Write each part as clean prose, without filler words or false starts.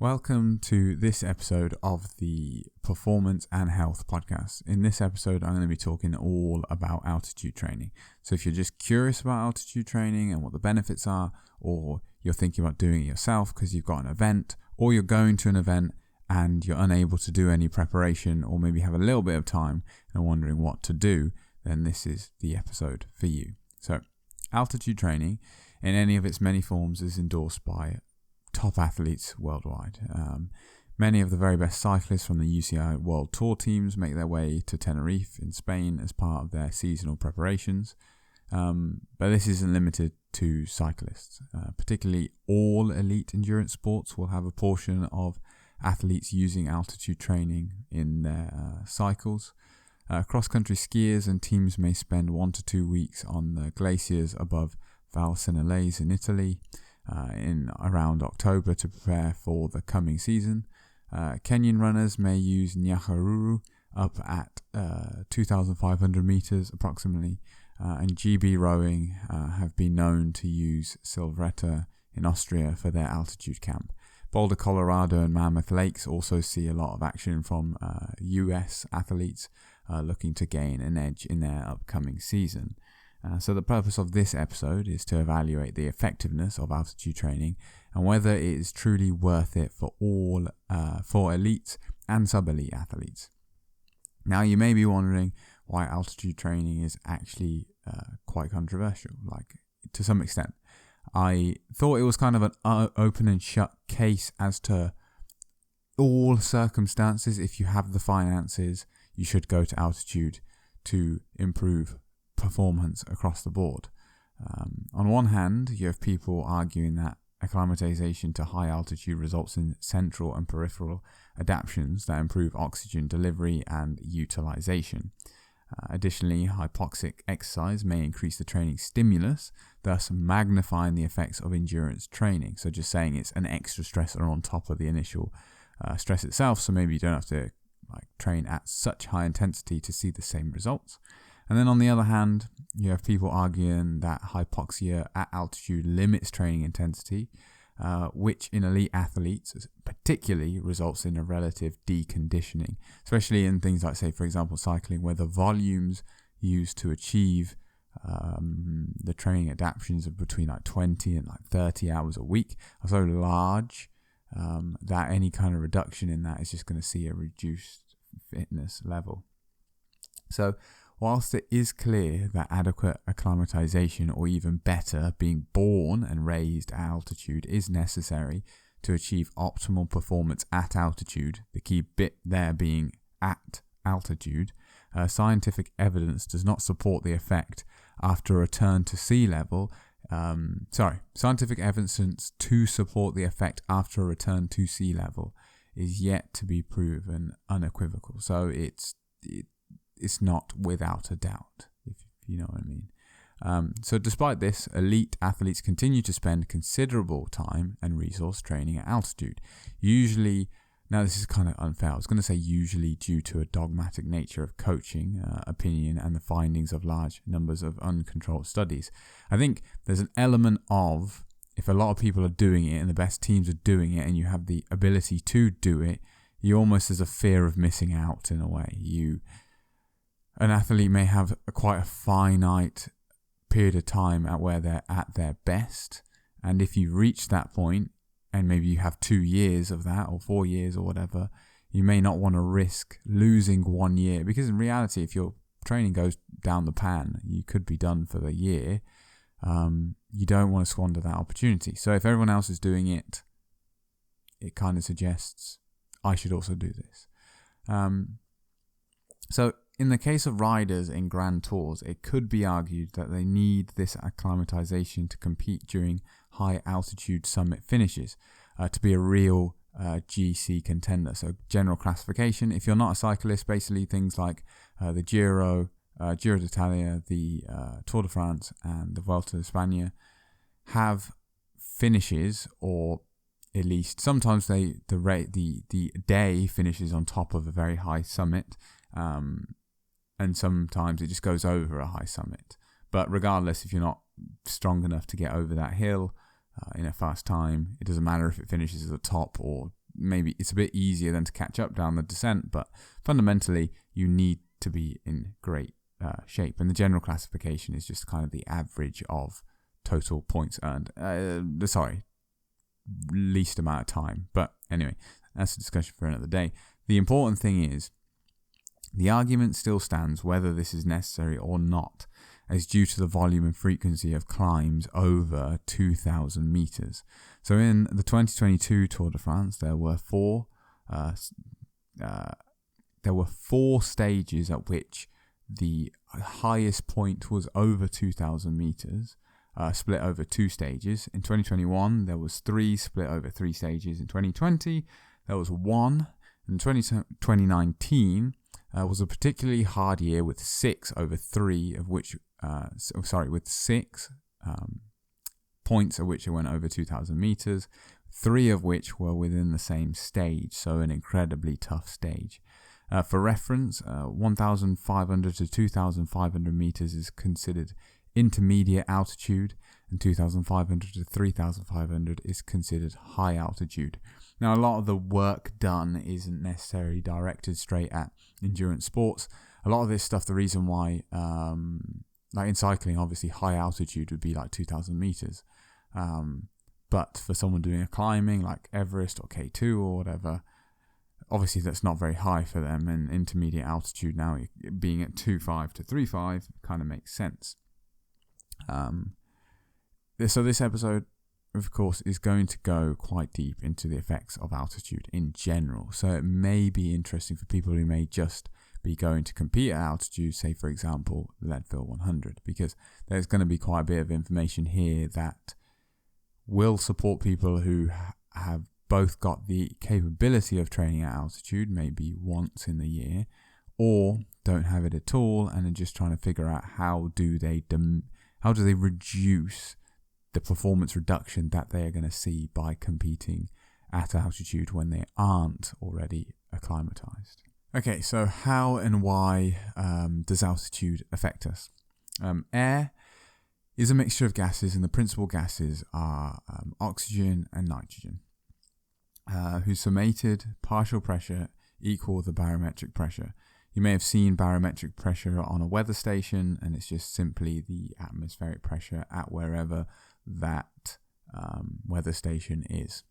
Welcome to this episode of the Performance and Health Podcast. In this episode, I'm going to be talking all about altitude training. So if you're just curious about altitude training and what the benefits are, or you're thinking about doing it yourself because you've got an event, or you're going to an event and you're unable to do any preparation, or maybe have a little bit of time and wondering what to do, then this is the episode for you. So altitude training in any of its many forms is endorsed by top athletes worldwide. Many of the very best cyclists from the UCI World Tour teams make their way to Tenerife in Spain as part of their seasonal preparations. But this isn't limited to cyclists. Particularly all elite endurance sports will have a portion of athletes using altitude training in their cycles. Cross-country skiers and teams may spend 1 to 2 weeks on the glaciers above Val Senoise in Italy in around October to prepare for the coming season. Kenyan runners may use Nyahururu up at 2,500 meters approximately, and GB rowing have been known to use Silvretta in Austria for their altitude camp. Boulder, Colorado and Mammoth Lakes also see a lot of action from US athletes looking to gain an edge in their upcoming season. So the purpose of this episode is to evaluate the effectiveness of altitude training and whether it is truly worth it for elites and sub-elite athletes. Now you may be wondering why altitude training is actually quite controversial, like to some extent. I thought it was kind of an open and shut case as to all circumstances. If you have the finances, you should go to altitude to improve performance across the board. On one hand, you have people arguing that acclimatisation to high altitude results in central and peripheral adaptations that improve oxygen delivery and utilisation. Additionally, hypoxic exercise may increase the training stimulus, thus magnifying the effects of endurance training. So just saying it's an extra stressor on top of the initial stress itself, so maybe you don't have to train at such high intensity to see the same results. And then on the other hand, you have people arguing that hypoxia at altitude limits training intensity, which in elite athletes particularly results in a relative deconditioning, especially in things like, say, for example, cycling, where the volumes used to achieve the training adaptations of between 20 and 30 hours a week are so large that any kind of reduction in that is just going to see a reduced fitness level. So whilst it is clear that adequate acclimatisation, or even better, being born and raised at altitude is necessary to achieve optimal performance at altitude, the key bit there being at altitude, scientific evidence does not support the effect after a return to sea level. Scientific evidence to support the effect after a return to sea level is yet to be proven unequivocal. So it's not without a doubt, if you know what I mean. So despite this, elite athletes continue to spend considerable time and resource training at altitude. Usually, now this is kind of unfair, I was going to say usually due to a dogmatic nature of coaching, opinion, and the findings of large numbers of uncontrolled studies. I think there's an element of, if a lot of people are doing it and the best teams are doing it and you have the ability to do it, you almost, there's a fear of missing out in a way. An athlete may have quite a finite period of time at where they're at their best, and if you reach that point, and maybe you have 2 years of that, or 4 years, or whatever, you may not want to risk losing 1 year, because in reality, if your training goes down the pan, you could be done for the year. You don't want to squander that opportunity. So if everyone else is doing it, it kind of suggests I should also do this. So in the case of riders in Grand Tours, it could be argued that they need this acclimatization to compete during high altitude summit finishes to be a real GC contender. So general classification, if you're not a cyclist, basically things like the Giro d'Italia, the Tour de France and the Vuelta a España have finishes, or at least sometimes the day finishes on top of a very high summit, and sometimes it just goes over a high summit. But regardless, if you're not strong enough to get over that hill in a fast time, it doesn't matter if it finishes at the top or maybe it's a bit easier then to catch up down the descent, but fundamentally you need to be in great shape. And the general classification is just kind of the average of total points earned. Least amount of time. But anyway, that's a discussion for another day. The important thing is the argument still stands whether this is necessary or not, as due to the volume and frequency of climbs over 2,000 meters. So in the 2022 Tour de France, there were four stages at which the highest point was over 2,000 meters, split over 2 stages. In 2021, there was 3 split over 3 stages. In 2020, there was 1. In 2019 was a particularly hard year with 6 over 3 of which, with 6 points at which it went over 2,000 meters, 3 of which were within the same stage, so an incredibly tough stage. For reference, 1,500 to 2,500 meters is considered intermediate altitude, and 2,500 to 3,500 is considered high altitude. Now, a lot of the work done isn't necessarily directed straight at endurance sports. A lot of this stuff, the reason why, like in cycling, obviously high altitude would be like 2,000 meters. But for someone doing a climbing like Everest or K2 or whatever, obviously that's not very high for them, and intermediate altitude now being at 2.5 to 3.5 kind of makes sense. So this episode, of course, is going to go quite deep into the effects of altitude in general. So it may be interesting for people who may just be going to compete at altitude, say for example, Leadville 100, because there's going to be quite a bit of information here that will support people who have both got the capability of training at altitude, maybe once in the year, or don't have it at all and are just trying to figure out how do they reduce the performance reduction that they are going to see by competing at altitude when they aren't already acclimatized. Okay, so how and why does altitude affect us? Air is a mixture of gases, and the principal gases are oxygen and nitrogen, whose summated partial pressure equal the barometric pressure. You may have seen barometric pressure on a weather station, and it's just simply the atmospheric pressure at wherever that weather station is.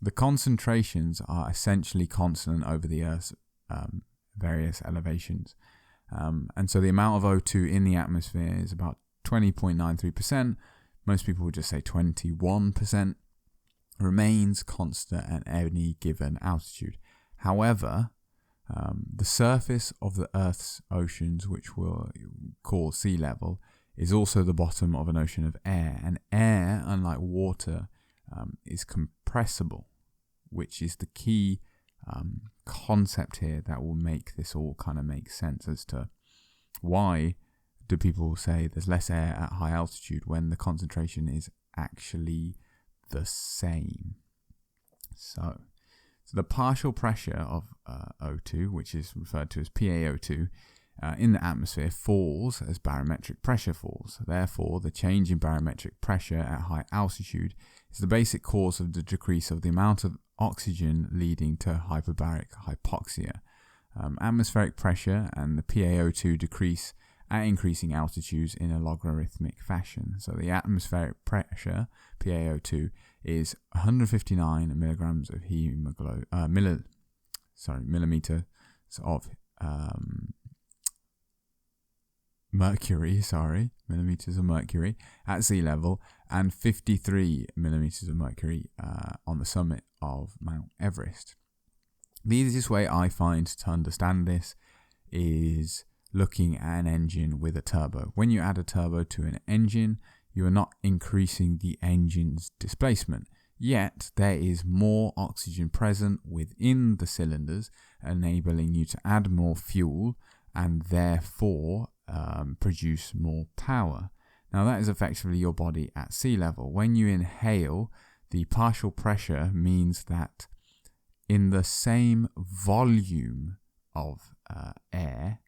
The concentrations are essentially constant over the Earth's various elevations. And so the amount of O2 in the atmosphere is about 20.93%. Most people would just say 21%. Remains constant at any given altitude. However, the surface of the Earth's oceans, which we'll call sea level, is also the bottom of an ocean of air. And air, unlike water, is compressible, which is the key concept here that will make this all kind of make sense as to why do people say there's less air at high altitude when the concentration is actually the same. So the partial pressure of O2, which is referred to as PaO2, in the atmosphere falls as barometric pressure falls. Therefore, the change in barometric pressure at high altitude is the basic cause of the decrease of the amount of oxygen, leading to hyperbaric hypoxia. Atmospheric pressure and the PaO2 decrease at increasing altitudes in a logarithmic fashion. So the atmospheric pressure, PaO2, is 159 milligrams of millimeters of millimeters of mercury at sea level, and 53 millimeters of mercury on the summit of Mount Everest. The easiest way I find to understand this is looking at an engine with a turbo. When you add a turbo to an engine, you are not increasing the engine's displacement, yet there is more oxygen present within the cylinders, enabling you to add more fuel and therefore produce more power. Now that is effectively your body at sea level. When you inhale, the partial pressure means that in the same volume of air,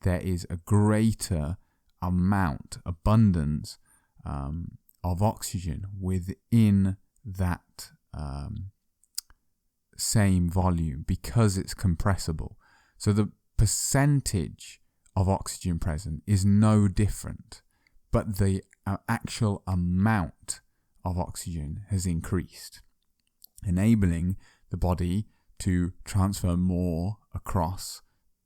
there is a greater abundance of oxygen within that same volume because it's compressible. So the percentage of oxygen present is no different, but the actual amount of oxygen has increased, enabling the body to transfer more across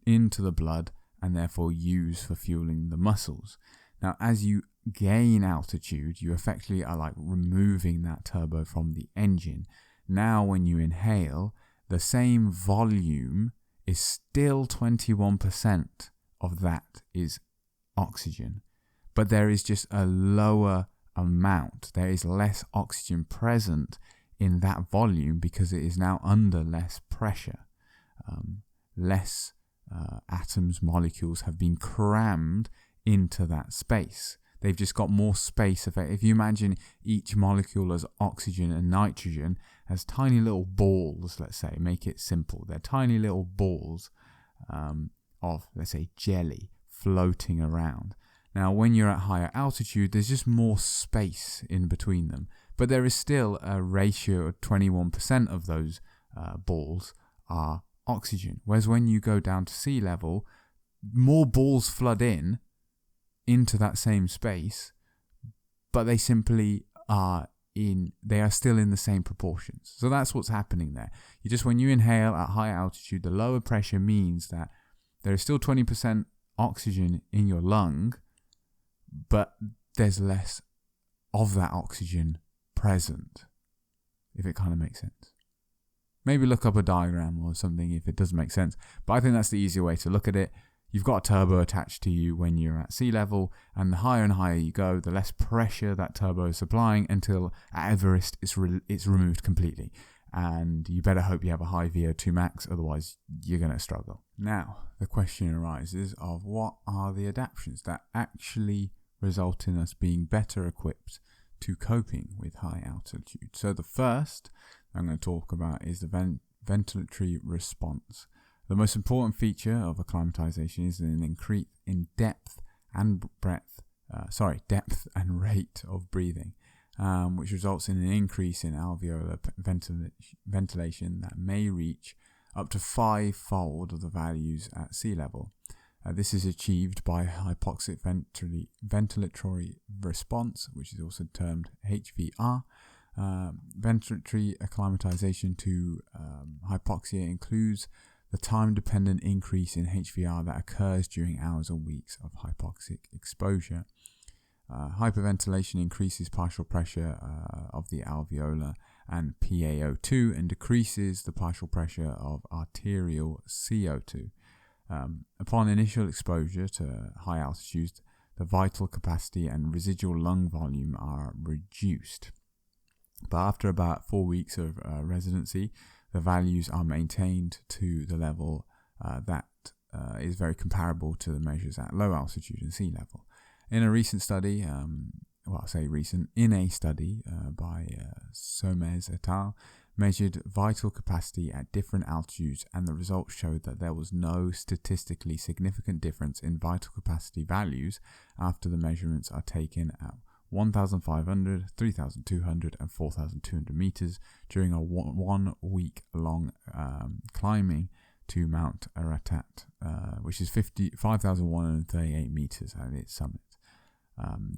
into the blood and therefore use for fueling the muscles. Now, as you gain altitude, you effectively are like removing that turbo from the engine. Now, when you inhale, the same volume is still 21% of that is oxygen, but there is just a lower amount. There is less oxygen present in that volume because it is now under less pressure. Less atoms, molecules have been crammed into that space. They've just got more space. If you imagine each molecule as oxygen and nitrogen as tiny little balls, let's say, make it simple. They're tiny little balls of, let's say, jelly floating around. Now, when you're at higher altitude, there's just more space in between them. But there is still a ratio of 21% of those balls are oxygen. Whereas when you go down to sea level, more balls flood into that same space, but they simply are still in the same proportions. So that's what's happening there. When you inhale at high altitude, the lower pressure means that there is still 20% oxygen in your lung, but there's less of that oxygen present, if it kind of makes sense. Maybe look up a diagram or something if it doesn't make sense, but I think that's the easier way to look at it. You've got a turbo attached to you when you're at sea level, and the higher and higher you go, the less pressure that turbo is supplying until at Everest it's removed completely. And you better hope you have a high VO2max, otherwise you're going to struggle. Now, the question arises of what are the adaptations that actually result in us being better equipped to coping with high altitude. So the first I'm going to talk about is the ventilatory response. The most important feature of acclimatisation is an increase in depth and rate of breathing, which results in an increase in alveolar ventilation that may reach up to 5-fold of the values at sea level. This is achieved by hypoxic ventilatory response, which is also termed HVR. Ventilatory acclimatisation to hypoxia includes the time-dependent increase in HVR that occurs during hours or weeks of hypoxic exposure. Hyperventilation increases partial pressure of the alveolar and PaO2 and decreases the partial pressure of arterial CO2. Upon initial exposure to high altitudes, the vital capacity and residual lung volume are reduced. But after about 4 weeks of residency, the values are maintained to the level that is very comparable to the measures at low altitude and sea level. In a recent study, by Somers et al., measured vital capacity at different altitudes, and the results showed that there was no statistically significant difference in vital capacity values after the measurements are taken at 1,500, 3,200 and 4,200 meters during a 1 week long climbing to Mount Ararat, which is 5,138 meters at its summit.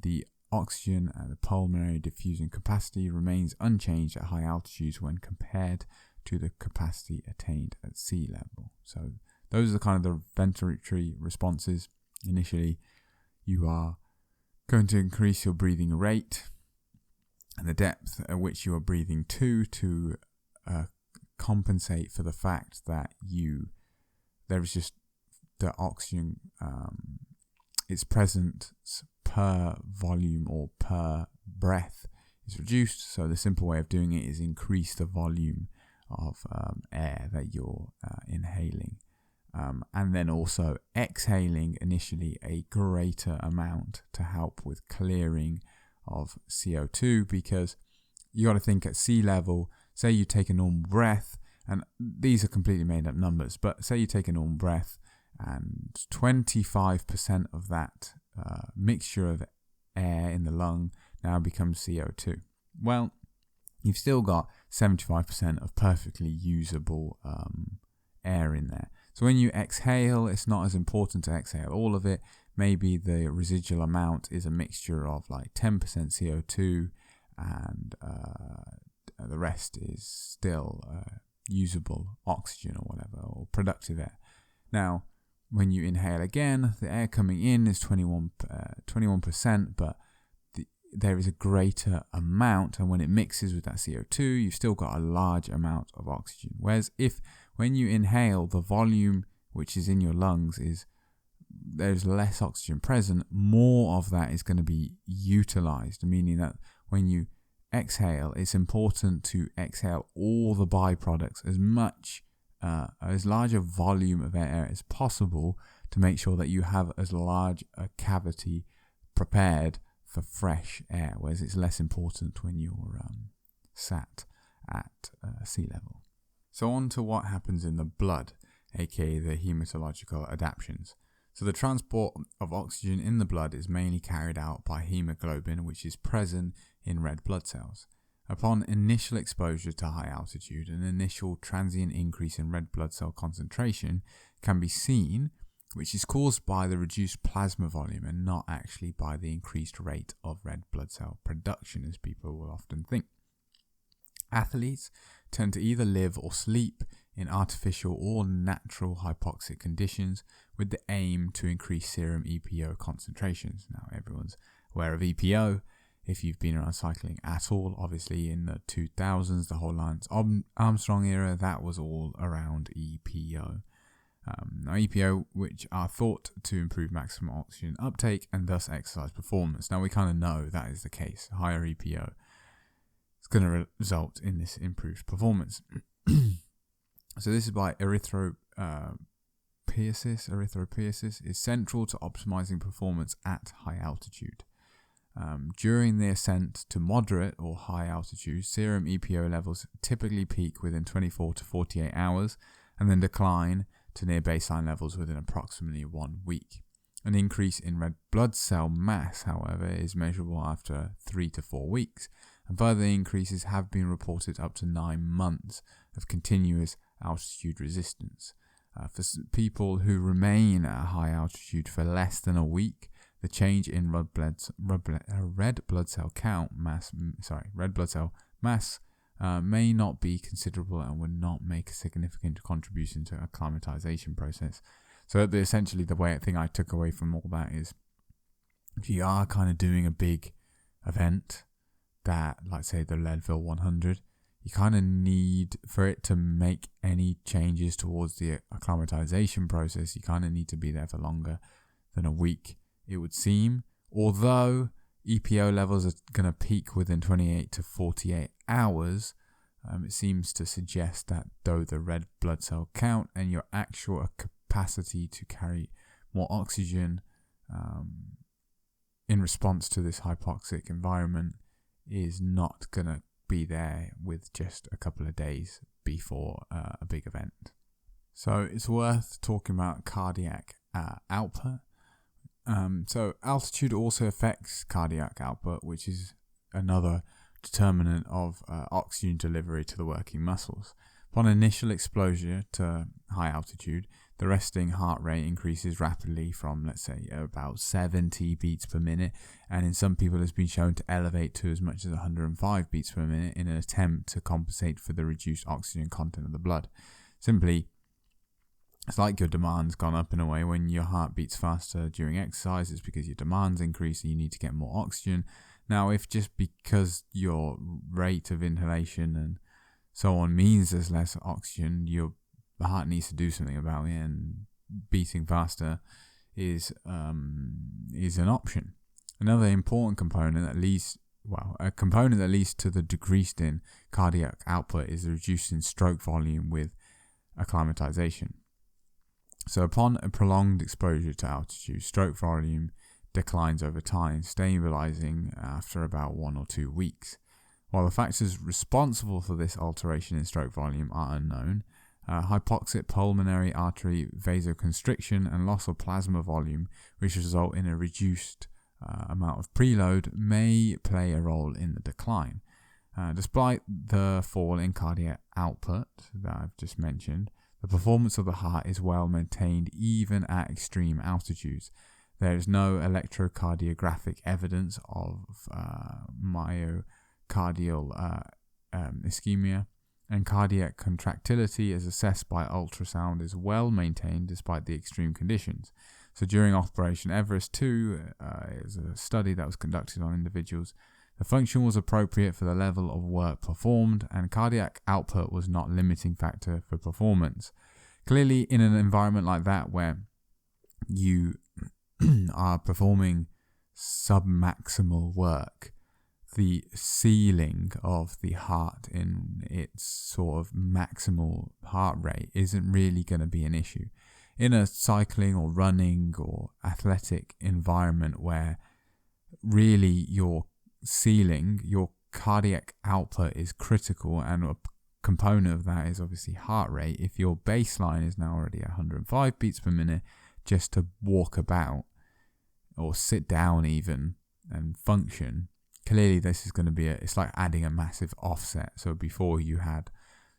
The oxygen and the pulmonary diffusing capacity remains unchanged at high altitudes when compared to the capacity attained at sea level. So those are kind of the ventilatory responses. Initially, you are going to increase your breathing rate and the depth at which you are breathing to compensate for the fact that there is just the oxygen, its presence per volume or per breath is reduced. So the simple way of doing it is increase the volume of air that you're inhaling. And then also exhaling initially a greater amount to help with clearing of CO2, because you got to think at sea level, say you take a normal breath, and these are completely made up numbers, but say you take a normal breath and 25% of that mixture of air in the lung now becomes CO2. Well, you've still got 75% of perfectly usable air in there. So when you exhale, it's not as important to exhale all of it. Maybe the residual amount is a mixture of like 10% CO2 and the rest is still usable oxygen or whatever, or productive air. Now, when you inhale again, the air coming in is 21%, but there is a greater amount, and when it mixes with that CO2, you've still got a large amount of oxygen. Whereas when you inhale, the volume which is in your lungs there's less oxygen present, more of that is going to be utilized, meaning that when you exhale, it's important to exhale all the byproducts, as large a volume of air as possible, to make sure that you have as large a cavity prepared for fresh air, whereas it's less important when you're sat at sea level. So on to what happens in the blood, aka the hematological adaptations. So the transport of oxygen in the blood is mainly carried out by hemoglobin, which is present in red blood cells. Upon initial exposure to high altitude, an initial transient increase in red blood cell concentration can be seen, which is caused by the reduced plasma volume and not actually by the increased rate of red blood cell production, as people will often think. Athletes tend to either live or sleep in artificial or natural hypoxic conditions with the aim to increase serum EPO concentrations. Now, everyone's aware of EPO. If you've been around cycling at all, obviously in the 2000s, the whole Lance Armstrong era, that was all around EPO. Now, EPO, which are thought to improve maximum oxygen uptake and thus exercise performance. Now, we kind of know that is the case. Higher EPO is going to result in this improved performance. So this is by erythropoiesis. Erythropoiesis is central to optimizing performance at high altitude. During the ascent to moderate or high altitude, serum EPO levels typically peak within 24 to 48 hours and then decline to near baseline levels within approximately 1 week. An increase in red blood cell mass, however, is measurable after 3 to 4 weeks, and further increases have been reported up to 9 months of continuous altitude resistance. For people who remain at high altitude for less than a week, the change in red blood cell mass may not be considerable and would not make a significant contribution to acclimatization process. So essentially the thing I took away from all that is, if you are kind of doing a big event that, like say the Leadville 100, you kind of need, for it to make any changes towards the acclimatization process, you kind of need to be there for longer than a week, it would seem. Although EPO levels are going to peak within 28 to 48 hours, it seems to suggest that though the red blood cell count and your actual capacity to carry more oxygen in response to this hypoxic environment is not going to be there with just a couple of days before a big event. So it's worth talking about cardiac output. So altitude also affects cardiac output, which is another determinant of oxygen delivery to the working muscles. Upon initial exposure to high altitude, the resting heart rate increases rapidly from, let's say, about 70 beats per minute, and in some people has been shown to elevate to as much as 105 beats per minute in an attempt to compensate for the reduced oxygen content of the blood. Simply, it's like your demand's gone up in a way. When your heart beats faster during exercise, it's because your demand's increased and you need to get more oxygen. Now, if just because your rate of inhalation and so on means there's less oxygen, your heart needs to do something about it, and beating faster is an option. Another important component that leads to the decrease in cardiac output is the reduce in stroke volume with acclimatization. So upon a prolonged exposure to altitude, stroke volume declines over time, stabilizing after about 1 or 2 weeks. While the factors responsible for this alteration in stroke volume are unknown, hypoxic pulmonary artery vasoconstriction and loss of plasma volume, which result in a reduced amount of preload, may play a role in the decline. Despite the fall in cardiac output that I've just mentioned, the performance of the heart is well maintained even at extreme altitudes. There is no electrocardiographic evidence of myocardial ischemia, and cardiac contractility as assessed by ultrasound is well maintained despite the extreme conditions. So during Operation Everest 2, is a study that was conducted on individuals. The function was appropriate for the level of work performed, and cardiac output was not limiting factor for performance. Clearly, in an environment like that where you are performing submaximal work, the ceiling of the heart in its sort of maximal heart rate isn't really going to be an issue. In a cycling or running or athletic environment where really your ceiling, your cardiac output is critical, and a component of that is obviously heart rate. If your baseline is now already 105 beats per minute just to walk about or sit down even and function, clearly this is going to be it's like adding a massive offset. So before you had,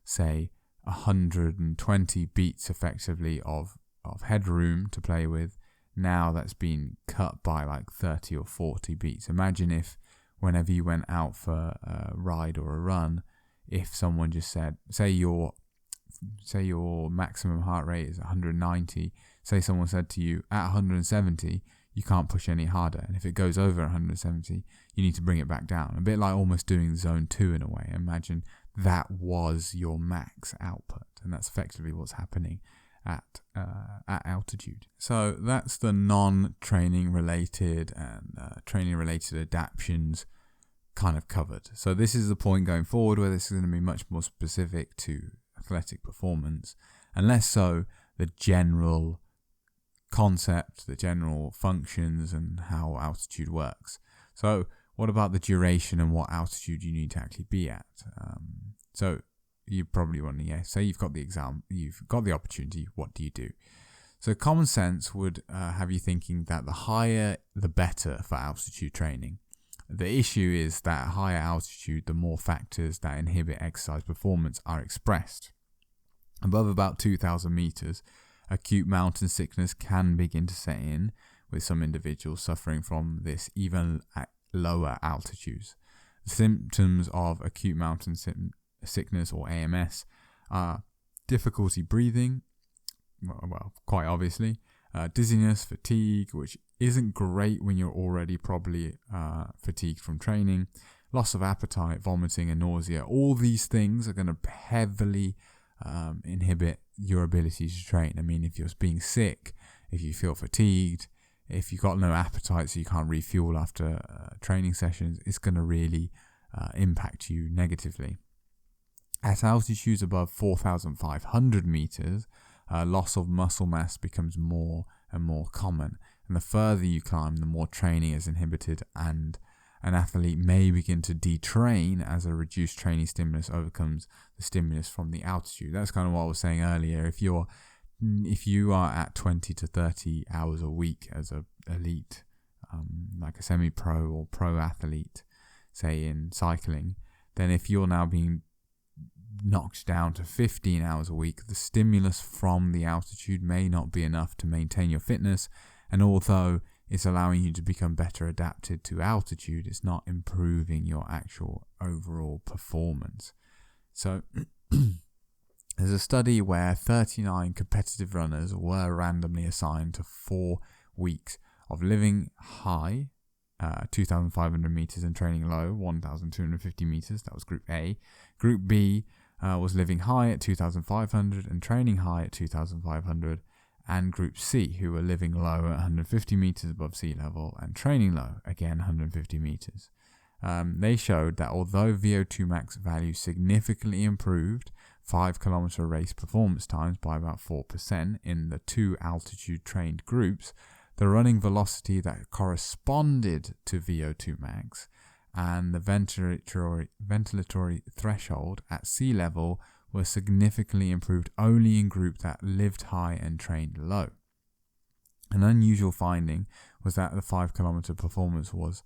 say, 120 beats effectively of headroom to play with, now that's been cut by like 30 or 40 beats. Imagine if whenever you went out for a ride or a run, if someone just said, say your maximum heart rate is 190, say someone said to you at 170, you can't push any harder, and if it goes over 170, you need to bring it back down. A bit like almost doing zone 2 in a way. Imagine that was your max output, and that's effectively what's happening at altitude. So that's the non-training related and training related adaptations kind of covered. So this is the point going forward where this is going to be much more specific to athletic performance, and less so the general concept, the general functions and how altitude works. So what about the duration and what altitude you need to actually be at? So you probably want to, say you've got the exam, you've got the opportunity, what do you do? So common sense would have you thinking that the higher the better for altitude training. The issue is that at higher altitude, the more factors that inhibit exercise performance are expressed. Above about 2,000 meters, acute mountain sickness can begin to set in, with some individuals suffering from this even at lower altitudes. The symptoms of acute mountain sickness, or AMS, are difficulty breathing, well, quite obviously, dizziness, fatigue, which isn't great when you're already probably fatigued from training, loss of appetite, vomiting and nausea. All these things are going to heavily inhibit your ability to train. I mean, if you're being sick, if you feel fatigued, if you've got no appetite so you can't refuel after training sessions, it's going to really impact you negatively. At altitudes above 4,500 meters, loss of muscle mass becomes more and more common. And the further you climb, the more training is inhibited, and an athlete may begin to detrain as a reduced training stimulus overcomes the stimulus from the altitude. That's kind of what I was saying earlier. If you are at 20 to 30 hours a week as a elite, like a semi-pro or pro athlete, say in cycling, then if you're now being knocked down to 15 hours a week, the stimulus from the altitude may not be enough to maintain your fitness, and although it's allowing you to become better adapted to altitude, it's not improving your actual overall performance. So there's a study where 39 competitive runners were randomly assigned to 4 weeks of living high, 2,500 meters, and training low, 1,250 meters. That was Group A. Group B was living high at 2,500 and training high at 2,500. And Group C, who were living low at 150 meters above sea level and training low, again 150 meters. They showed that although VO2max values significantly improved 5-kilometer race performance times by about 4% in the 2 altitude trained groups, the running velocity that corresponded to VO2max and the ventilatory threshold at sea level were significantly improved only in groups that lived high and trained low. An unusual finding was that the 5-kilometer performance was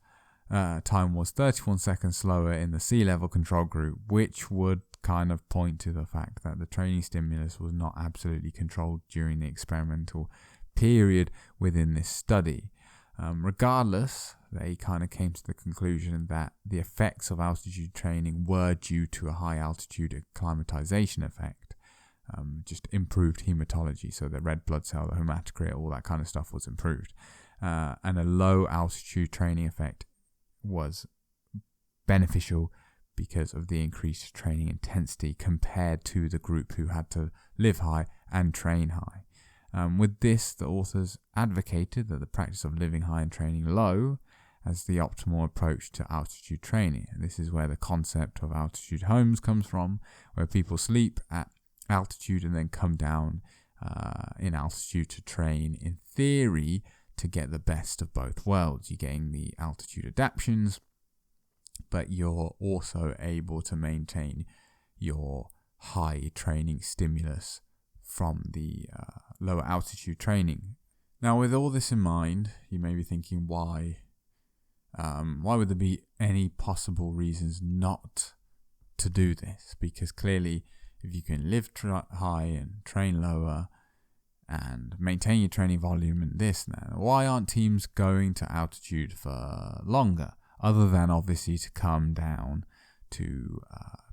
time was 31 seconds slower in the sea level control group, which would kind of point to the fact that the training stimulus was not absolutely controlled during the experimental period within this study. Regardless, they kind of came to the conclusion that the effects of altitude training were due to a high altitude acclimatization effect, just improved hematology, so the red blood cell, the hematocrit, all that kind of stuff was improved, and a low altitude training effect was beneficial because of the increased training intensity compared to the group who had to live high and train high. With this, the authors advocated that the practice of living high and training low as the optimal approach to altitude training. And this is where the concept of altitude homes comes from, where people sleep at altitude and then come down in altitude to train, in theory, to get the best of both worlds. You're getting the altitude adaptations, but you're also able to maintain your high training stimulus from the lower altitude training. Now, with all this in mind, you may be thinking, why would there be any possible reasons not to do this? Because clearly, if you can live high and train lower and maintain your training volume and this and that, why aren't teams going to altitude for longer, other than obviously to come down to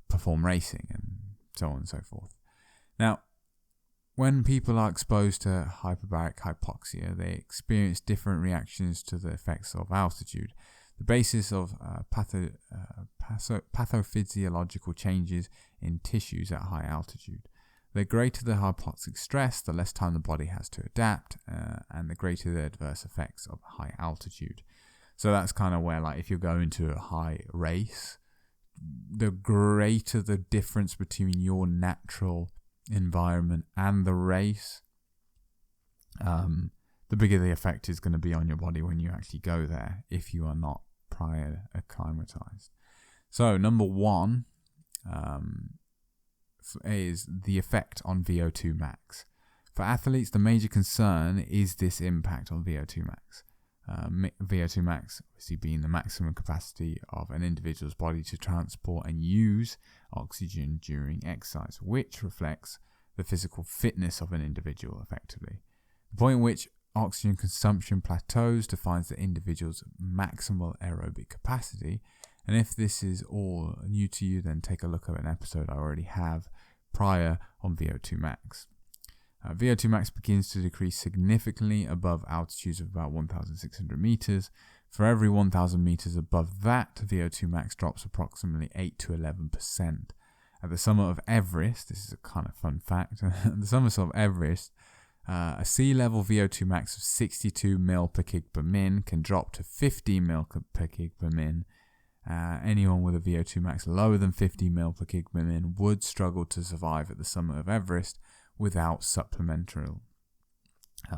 perform racing and so on and so forth? Now, when people are exposed to hyperbaric hypoxia, they experience different reactions to the effects of altitude. The basis of pathophysiological changes in tissues at high altitude. The greater the hypoxic stress, the less time the body has to adapt, and the greater the adverse effects of high altitude. So that's kind of where, like, if you're going to a high race, the greater the difference between your natural environment and the race, the bigger the effect is going to be on your body when you actually go there, if you are not prior acclimatized. So number one is the effect on VO2 max. For athletes, the major concern is this impact on VO2 max. VO2 max obviously being the maximum capacity of an individual's body to transport and use oxygen during exercise, which reflects the physical fitness of an individual effectively. The point at which oxygen consumption plateaus defines the individual's maximal aerobic capacity. And if this is all new to you, then take a look at an episode I already have prior on VO2 max. VO2 max begins to decrease significantly above altitudes of about 1,600 meters. For every 1,000 meters above that, VO2 max drops approximately 8 to 11%. At the summit of Everest, this is a kind of fun fact, at the summit of Everest, a sea level VO2 max of 62 mil per kg per min can drop to 50 mil per kg per min. Anyone with a VO2 max lower than 50 mil per kg per min would struggle to survive at the summit of Everest without supplementary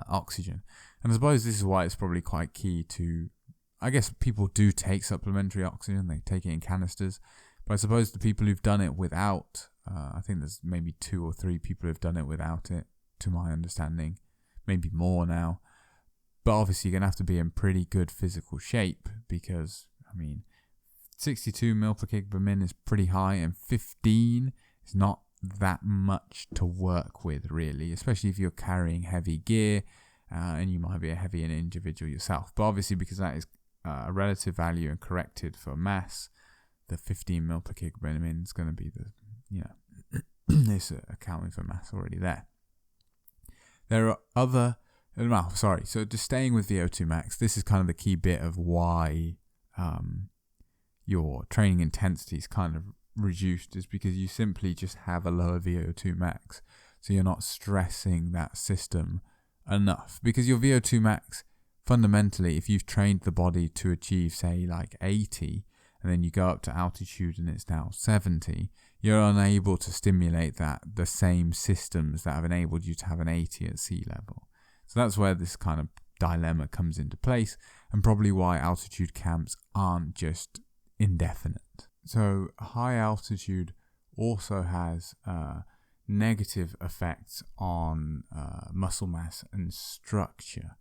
oxygen. And I suppose this is why it's probably quite key to, I guess people do take supplementary oxygen, they take it in canisters, but I suppose the people who've done it without, I think there's maybe 2 or 3 people who've done it without it, to my understanding, maybe more now, but obviously you're going to have to be in pretty good physical shape, because, I mean, 62 mil per kg per min is pretty high, and 15 is not that much to work with, really, especially if you're carrying heavy gear, and you might be a heavy individual yourself. But obviously, because that is a relative value and corrected for mass, the 15 mil per kg per min is going to be the, it's accounting for mass already there. There are other, so just staying with VO2 max, this is kind of the key bit of why your training intensity is kind of reduced, is because you simply just have a lower VO2 max, so you're not stressing that system enough. Because your VO2 max, fundamentally, if you've trained the body to achieve, say, like 80, and then you go up to altitude and it's now 70, you're unable to stimulate the same systems that have enabled you to have an 80 at sea level. So that's where this kind of dilemma comes into place, and probably why altitude camps aren't just indefinite. So high altitude also has negative effects on muscle mass and structure.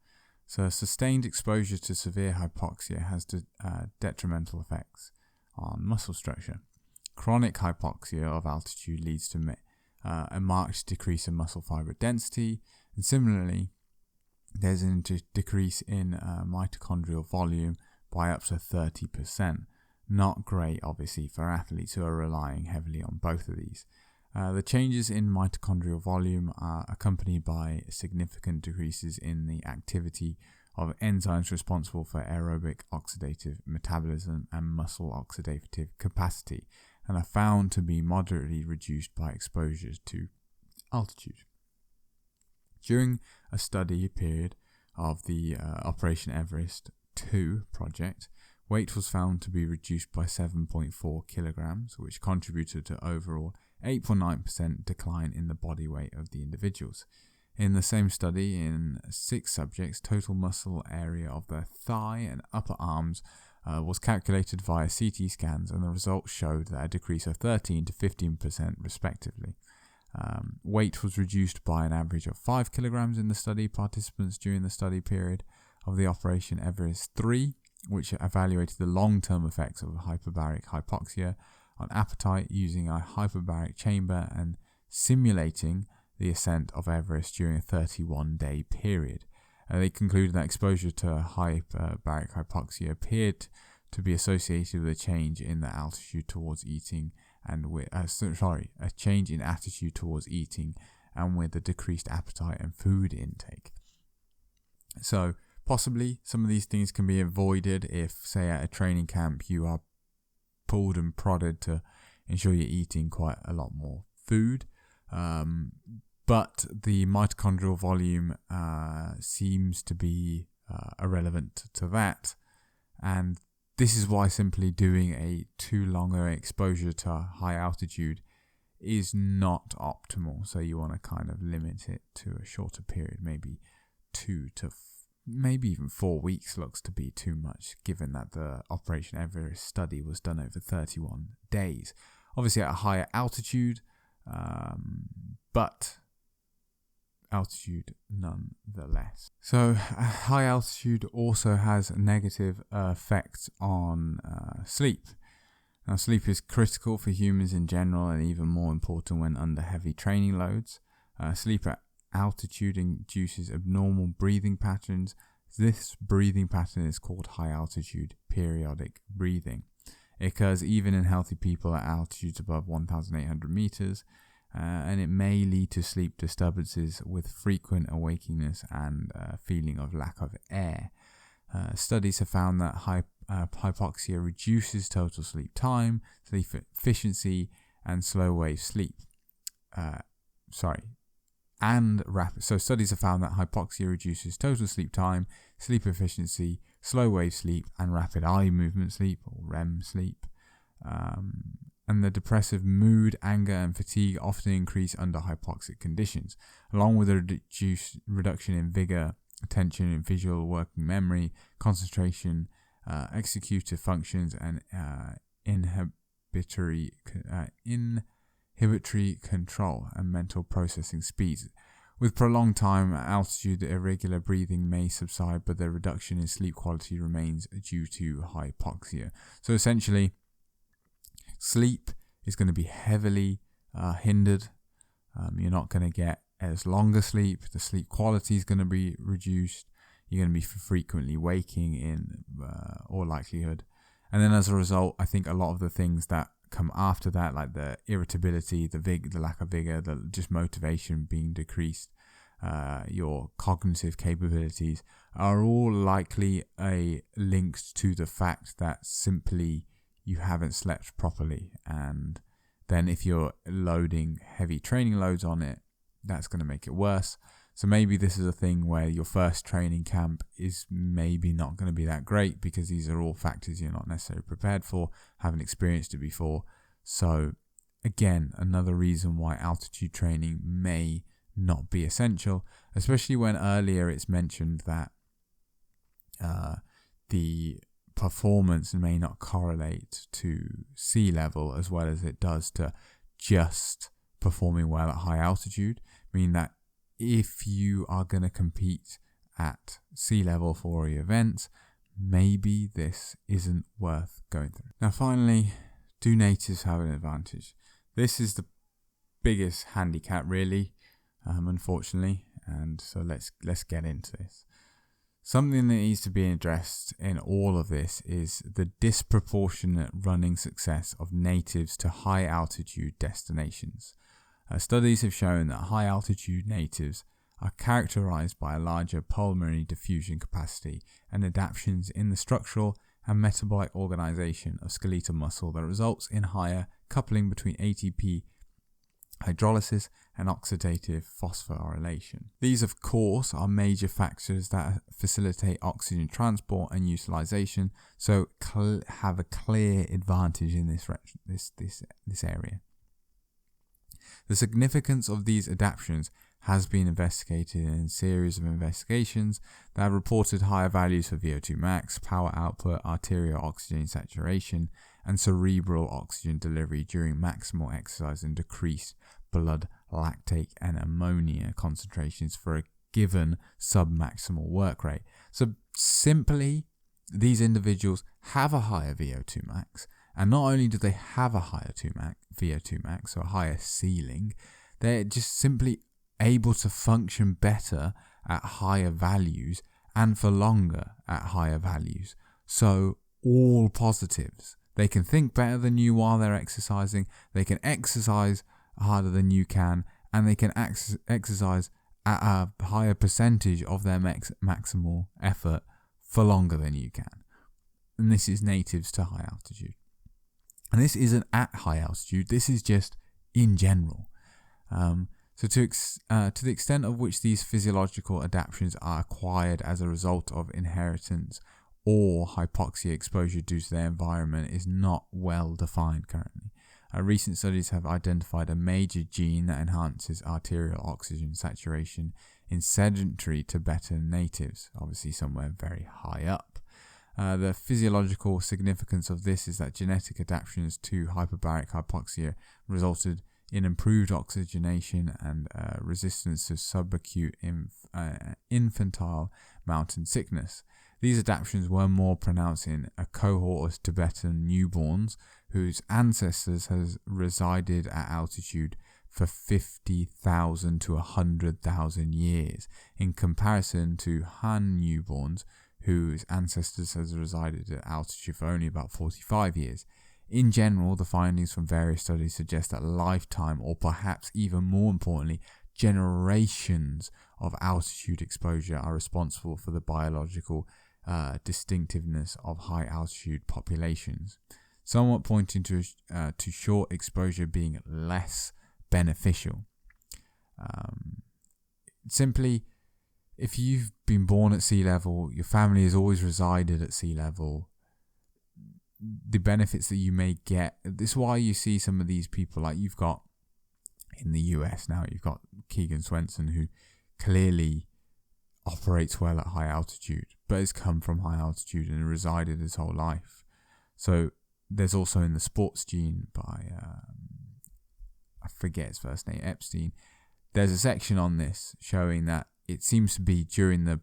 So sustained exposure to severe hypoxia has detrimental effects on muscle structure. Chronic hypoxia of altitude leads to a marked decrease in muscle fiber density, and similarly, there's a decrease in mitochondrial volume by up to 30%. Not great, obviously, for athletes who are relying heavily on both of these. The changes in mitochondrial volume are accompanied by significant decreases in the activity of enzymes responsible for aerobic oxidative metabolism and muscle oxidative capacity, and are found to be moderately reduced by exposure to altitude. During a study period of the Operation Everest 2 project, weight was found to be reduced by 7.4 kilograms, which contributed to overall 8.9% decline in the body weight of the individuals. In the same study, in 6 subjects, total muscle area of their thigh and upper arms was calculated via CT scans, and the results showed that a decrease of 13 to 15% respectively. Weight was reduced by an average of 5 kilograms in the study participants during the study period of the Operation Everest 3, which evaluated the long-term effects of hyperbaric hypoxia on appetite using a hyperbaric chamber and simulating the ascent of Everest during a 31-day period. They concluded that exposure to hyperbaric hypoxia appeared to be associated with a change in the altitude towards eating and with a change in attitude towards eating and with a decreased appetite and food intake. So possibly some of these things can be avoided if, say, at a training camp you are pulled and prodded to ensure you're eating quite a lot more food. But the mitochondrial volume seems to be irrelevant to that. And this is why simply doing a too long exposure to high altitude is not optimal. So you want to kind of limit it to a shorter period, maybe 2 to maybe even 4 weeks looks to be too much, given that the Operation Everest study was done over 31 days. Obviously at a higher altitude, but altitude nonetheless. So high altitude also has negative effects on sleep. Now, sleep is critical for humans in general and even more important when under heavy training loads. Sleep at altitude induces abnormal breathing patterns. This breathing pattern is called high altitude periodic breathing. It occurs even in healthy people at altitudes above 1,800 meters, and it may lead to sleep disturbances with frequent awakeness and feeling of lack of air. Studies have found that hypoxia reduces total sleep time, sleep efficiency, and slow wave sleep. So studies have found that hypoxia reduces total sleep time, sleep efficiency, slow wave sleep, and rapid eye movement sleep, or REM sleep. And the depressive mood, anger, and fatigue often increase under hypoxic conditions, along with a reduction in vigor, attention, and visual working memory, concentration, executive functions, and inhibitory control and mental processing speeds. With prolonged time at altitude, the irregular breathing may subside, but the reduction in sleep quality remains due to hypoxia. So essentially, sleep is going to be heavily hindered. You're not going to get as long a sleep. The sleep quality is going to be reduced. You're going to be frequently waking in all likelihood. And then as a result, I think a lot of the things that come after that, like the irritability, the lack of vigor, the just motivation being decreased, your cognitive capabilities are all likely linked to the fact that simply you haven't slept properly. And then if you're loading heavy training loads on it, that's going to make it worse. So maybe this is a thing where your first training camp is maybe not going to be that great, because these are all factors you're not necessarily prepared for, haven't experienced it before. So again, another reason why altitude training may not be essential, especially when earlier it's mentioned that the performance may not correlate to sea level as well as it does to just performing well at high altitude, meaning that if you are going to compete at sea level for all your events, maybe this isn't worth going through. Now finally, do natives have an advantage? This is the biggest handicap really, unfortunately, and so let's get into this. Something that needs to be addressed in all of this is the disproportionate running success of natives to high altitude destinations. Studies have shown that high altitude natives are characterized by a larger pulmonary diffusion capacity and adaptations in the structural and metabolic organization of skeletal muscle that results in higher coupling between ATP hydrolysis and oxidative phosphorylation. These, of course, are major factors that facilitate oxygen transport and utilization, so have a clear advantage in this area. The significance of these adaptations has been investigated in a series of investigations that have reported higher values for VO2max, power output, arterial oxygen saturation, and cerebral oxygen delivery during maximal exercise and decreased blood lactate and ammonia concentrations for a given submaximal work rate. So simply, these individuals have a higher VO2max, and not only do they have a higher VO2max, so a higher ceiling, they're just simply able to function better at higher values and for longer at higher values. So all positives. They can think better than you while they're exercising, they can exercise harder than you can, and they can exercise at a higher percentage of their maximal effort for longer than you can. And this is natives to high altitude. And this isn't at high altitude, this is just in general. So to the extent of which these physiological adaptations are acquired as a result of inheritance or hypoxia exposure due to their environment is not well defined currently. Recent studies have identified a major gene that enhances arterial oxygen saturation in sedentary Tibetan natives, obviously somewhere very high up. The physiological significance of this is that genetic adaptations to hyperbaric hypoxia resulted in improved oxygenation and resistance to subacute infantile mountain sickness. These adaptations were more pronounced in a cohort of Tibetan newborns whose ancestors has resided at altitude for 50,000 to 100,000 years, in comparison to Han newborns whose ancestors has resided at altitude for only about 45 years. In general, the findings from various studies suggest that lifetime, or perhaps even more importantly, generations of altitude exposure are responsible for the biological distinctiveness of high altitude populations, somewhat pointing to short exposure being less beneficial. Simply, if you've been born at sea level, your family has always resided at sea level, the benefits that you may get, this is why you see some of these people, like you've got in the US now, you've got Keegan Swenson, who clearly operates well at high altitude, but has come from high altitude and resided his whole life. So there's also in the sports gene by, I forget his first name, Epstein, there's a section on this showing that it seems to be during the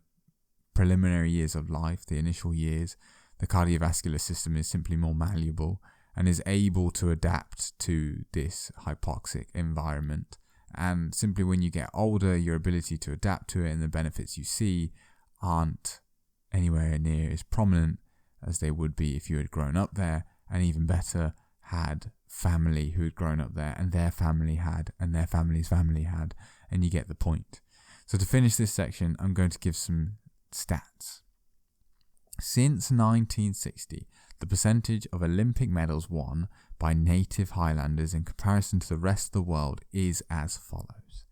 preliminary years of life, the initial years, the cardiovascular system is simply more malleable and is able to adapt to this hypoxic environment. And simply when you get older, your ability to adapt to it and the benefits you see aren't anywhere near as prominent as they would be if you had grown up there, and even better, had family who had grown up there and their family had and their family's family had, and you get the point. So to finish this section, I'm going to give some stats. Since 1960, the percentage of Olympic medals won by native Highlanders in comparison to the rest of the world is as follows.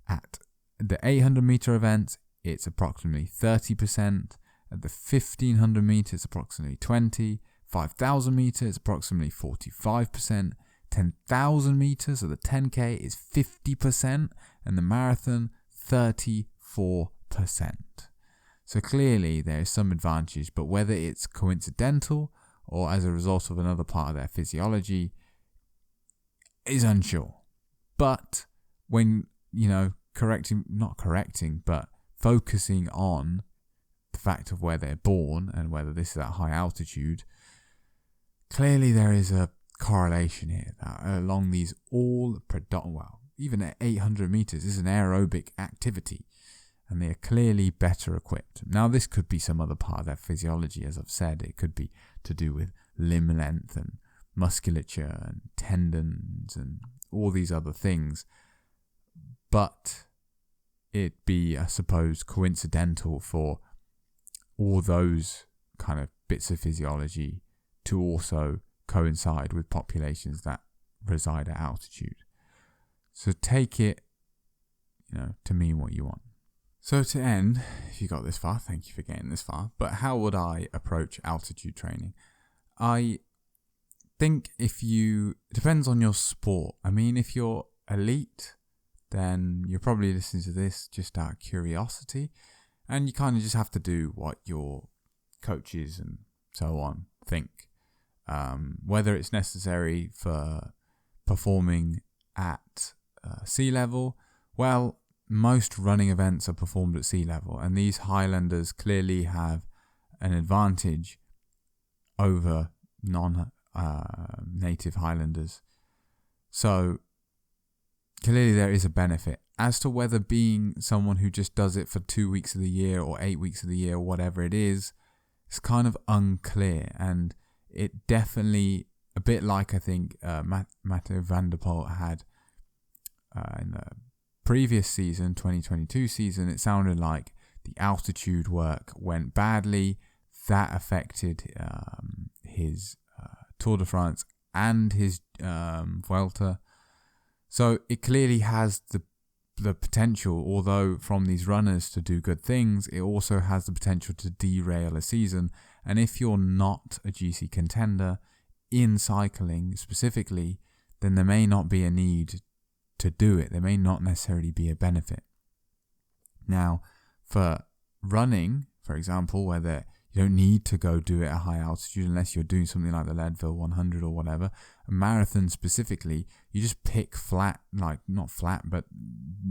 At the 800 meter events, it's approximately 30%. At the 1500 meters, approximately 20%. 5,000 meters, approximately 45%. 10,000 meters, so the 10K is 50%. And the marathon, 34%. So clearly there is some advantage, but whether it's coincidental or as a result of another part of their physiology is unsure. But when, focusing on the fact of where they're born and whether this is at high altitude, clearly there is a correlation here that along these even at 800 meters is an aerobic activity, and they are clearly better equipped. Now, this could be some other part of their physiology, as I've said. It could be to do with limb length and musculature and tendons and all these other things, but it be, I suppose, coincidental for all those kind of bits of physiology to also coincide with populations that reside at altitude. So take it, to mean what you want. So to end, if you got this far, thank you for getting this far, but how would I approach altitude training? I think it depends on your sport. I mean, if you're elite, then you're probably listening to this just out of curiosity, and you kind of just have to do what your coaches and so on think. Whether it's necessary for performing at sea level, well, most running events are performed at sea level, and these Highlanders clearly have an advantage over non-native Highlanders. So clearly there is a benefit. As to whether being someone who just does it for 2 weeks of the year or 8 weeks of the year, or whatever it is, it's kind of unclear. And it definitely, a bit like I think Mathieu van der Poel had in the previous season, 2022 season, it sounded like the altitude work went badly. That affected his Tour de France and his Vuelta. So it clearly has the potential, although from these runners to do good things, it also has the potential to derail a season. And if you're not a GC contender in cycling specifically, then there may not be a need to do it. There may not necessarily be a benefit. Now, for running, for example, where you don't need to go do it at high altitude unless you're doing something like the Leadville 100 or whatever. A marathon specifically, you just pick not flat, but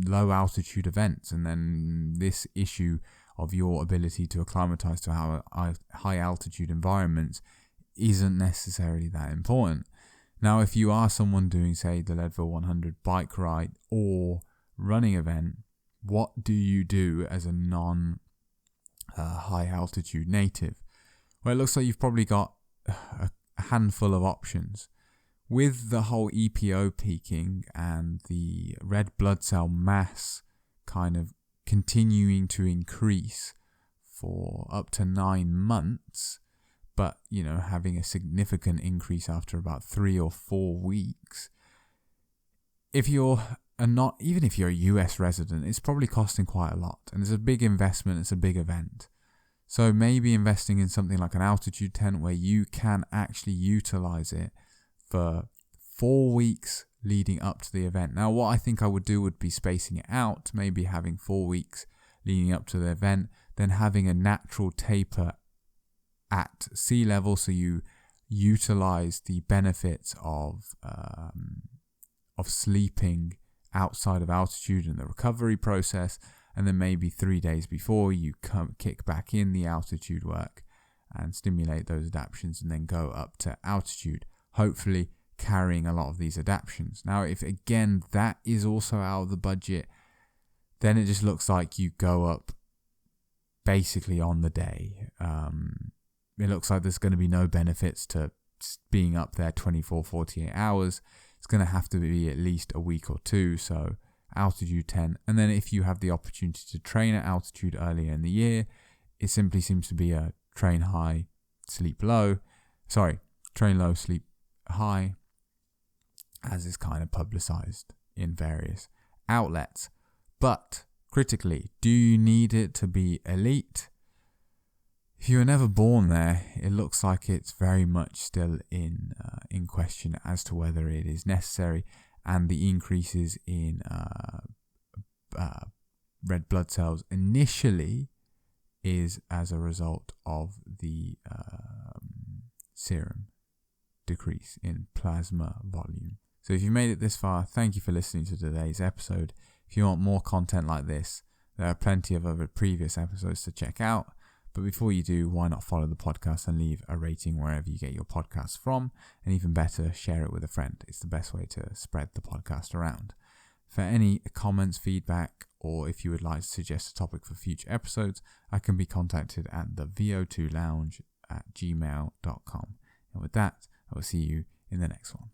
low altitude events. And then this issue of your ability to acclimatize to high altitude environments isn't necessarily that important. Now, if you are someone doing, say, the Leadville 100 bike ride or running event, what do you do as a high altitude native? Well, it looks like you've probably got a handful of options. With the whole EPO peaking and the red blood cell mass kind of continuing to increase for up to 9 months, but having a significant increase after about 3 or 4 weeks, even if you're a US resident, it's probably costing quite a lot, and it's a big investment, it's a big event. So maybe investing in something like an altitude tent where you can actually utilize it for 4 weeks leading up to the event. Now, what I think I would do would be spacing it out, maybe having 4 weeks leading up to the event, then having a natural taper at sea level, so you utilize the benefits of sleeping outside of altitude and the recovery process, and then maybe 3 days before you kick back in the altitude work and stimulate those adaptions, and then go up to altitude, hopefully carrying a lot of these adaptions. Now, if again that is also out of the budget, then it just looks like you go up basically on the day. It looks like there's going to be no benefits to being up there 24, 48 hours. It's going to have to be at least a week or two. So altitude 10. And then if you have the opportunity to train at altitude earlier in the year, it simply seems to be a train high, sleep low. Train low, sleep high, as is kind of publicized in various outlets. But critically, do you need it to be elite? If you were never born there, it looks like it's very much still in question as to whether it is necessary, and the increases in red blood cells initially is as a result of the serum decrease in plasma volume. So if you made it this far, thank you for listening to today's episode. If you want more content like this, There are plenty of other previous episodes to check out. But before you do, why not follow the podcast and leave a rating wherever you get your podcasts from? And even better, share it with a friend. It's the best way to spread the podcast around. For any comments, feedback, or if you would like to suggest a topic for future episodes, I can be contacted at the VO2lounge@gmail.com. And with that, I will see you in the next one.